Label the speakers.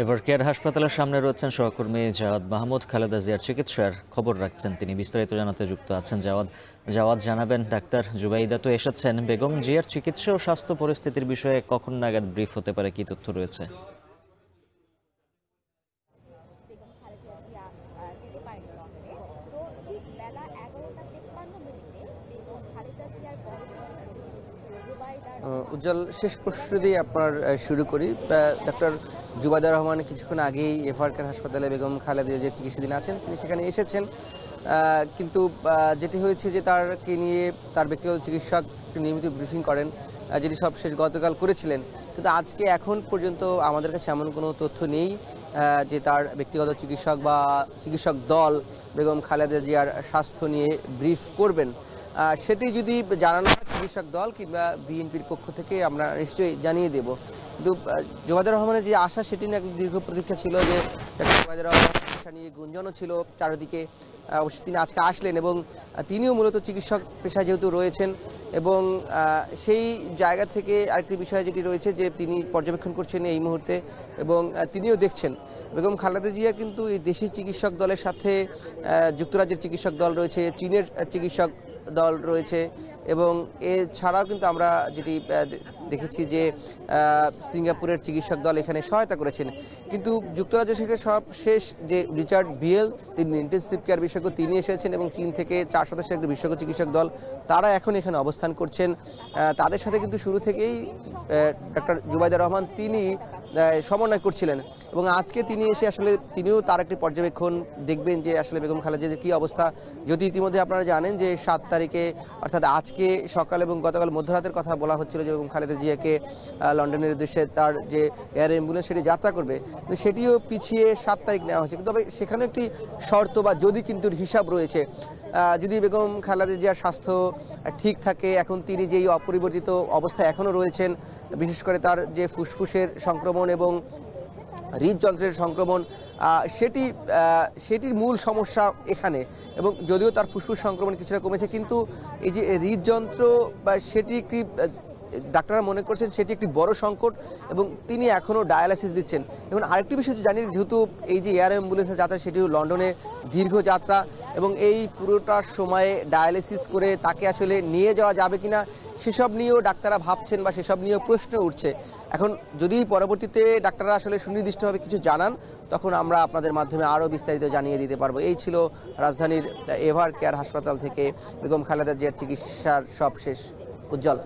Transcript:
Speaker 1: এবার কেয়ার হাসপাতালের সামনে রয়েছেন সহকর্মী জাওয়াদ মাহমুদ। খালেদা জিয়ার চিকিৎসার খবর রাখছেন তিনি, বিস্তারিত জানাতে যুক্ত আছেন জাওয়াদ জানাবেন, ডাক্তার জুবাইদা তো এসেছেন, বেগম জিয়ার চিকিৎসা ও স্বাস্থ্য পরিস্থিতির বিষয়ে কখন নাগাদ ব্রিফ হতে পারে, কি তথ্য রয়েছে?
Speaker 2: উজ্জ্বল, শেষ প্রশ্ন দিয়ে আপনার শুরু করি। ডক্টর জুবাইদা রহমান কিছুক্ষণ আগেই এফআর কেয়ার হাসপাতালে বেগম খালেদা যে চিকিৎসাধীন আছেন তিনি সেখানে এসেছেন, কিন্তু যেটি হয়েছে যে তারকে নিয়ে তার ব্যক্তিগত চিকিৎসক নিয়মিত ব্রিফিং করেন, যেটি সবশেষ গতকাল করেছিলেন। কিন্তু আজকে এখন পর্যন্ত আমাদের কাছে এমন কোনো তথ্য নেই যে তার ব্যক্তিগত চিকিৎসক বা চিকিৎসক দল বেগম খালেদা জিয়ার স্বাস্থ্য নিয়ে ব্রিফ করবেন। সেটি যদি জানানো হয় চিকিৎসক দল কিংবা বিএনপির পক্ষ থেকে আমরা নিশ্চয়ই জানিয়ে দেব। কিন্তু জুবাইদা রহমানের যে আশা সেটি নিয়ে একটি দীর্ঘ প্রতীক্ষা ছিল, যে জুবাইদা রহমানের চিকিৎসা নিয়ে গুঞ্জনও ছিল চারিদিকে। অবশ্যই তিনি আজকে আসলেন এবং তিনিও মূলত চিকিৎসক পেশায় যেহেতু রয়েছেন, এবং সেই জায়গা থেকে আরেকটি বিষয় যেটি রয়েছে যে তিনি পর্যবেক্ষণ করছেন এই মুহূর্তে, এবং তিনিও দেখছেন বেগম খালেদা জিয়া কিন্তু এই দেশি চিকিৎসক দলের সাথে যুক্তরাজ্যের চিকিৎসক দল রয়েছে, চীনের চিকিৎসক দল রয়েছে, এবং এছাড়াও কিন্তু আমরা যেটি দেখেছি যে সিঙ্গাপুরের চিকিৎসক দল এখানে সহায়তা করেছেন। কিন্তু যুক্তরাজ্য থেকে সবশেষ যে রিচার্ড বিয়েল, তিনি ইন্টেনসিভ কেয়ার বিশেষজ্ঞ, তিনি এসেছেন, এবং চীন থেকে 4 সদস্যের একটি বিশেষজ্ঞ চিকিৎসক দল, তারা এখন এখানে অবস্থান করছেন। তাদের সাথে কিন্তু শুরু থেকেই ডক্টর জুবাইদা রহমান তিনি সমন্বয় করছিলেন, এবং আজকে তিনি এসে আসলে তিনিও তার একটি পর্যবেক্ষণ দেখবেন যে আসলে বেগম খালেদা জিয়ার কী অবস্থা। যদি ইতিমধ্যে আপনারা জানেন যে 7 তারিখে অর্থাৎ আজকে সকাল এবং গতকাল মধ্যরাতের কথা বলা হচ্ছিল যে বেগম খালেদা জিয়াকে লন্ডনের উদ্দেশ্যে তার যে এয়ার অ্যাম্বুলেন্স সেটি যাত্রা করবে, কিন্তু সেটিও পিছিয়ে 7 তারিখ নেওয়া হয়েছে। তবে সেখানে একটি শর্ত বা যদি কিন্তু হিসাব রয়েছে, যদি বেগম খালেদা জিয়ার স্বাস্থ্য ঠিক থাকে, এখন তিনি যেই অপরিবর্তিত অবস্থায় এখনও রয়েছেন, বিশেষ করে তার যে ফুসফুসের সংক্রমণ এবং হৃদযন্ত্রের সংক্রমণ, সেটির মূল সমস্যা এখানে। এবং যদিও তার ফুসফুস সংক্রমণ কিছুটা কমেছে, কিন্তু এই যে হৃদযন্ত্র বা সেটি একটি ডাক্তাররা মনে করছেন সেটি একটি বড় সংকট, এবং তিনি এখনও ডায়ালাইসিস দিচ্ছেন। এবং আরেকটি বিষয় জানি, যেহেতু এই যে এয়ার অ্যাম্বুলেন্সের যাত্রা সেটিও লন্ডনে দীর্ঘ যাত্রা, এবং এই পুরোটার সময়ে ডায়ালাইসিস করে তাকে আসলে নিয়ে যাওয়া যাবে কিনা সেসব নিয়েও ডাক্তাররা ভাবছেন বা সেসব নিয়েও প্রশ্ন উঠছে। এখন যদি পরবর্তীতে ডাক্তাররা আসলে সুনির্দিষ্টভাবে কিছু জানান, তখন আমরা আপনাদের মাধ্যমে আরও বিস্তারিত জানিয়ে দিতে পারবো। এই ছিল রাজধানীর এভার কেয়ার হাসপাতাল থেকে বেগম খালেদা জিয়ার চিকিৎসার সবশেষ। উজ্জ্বল।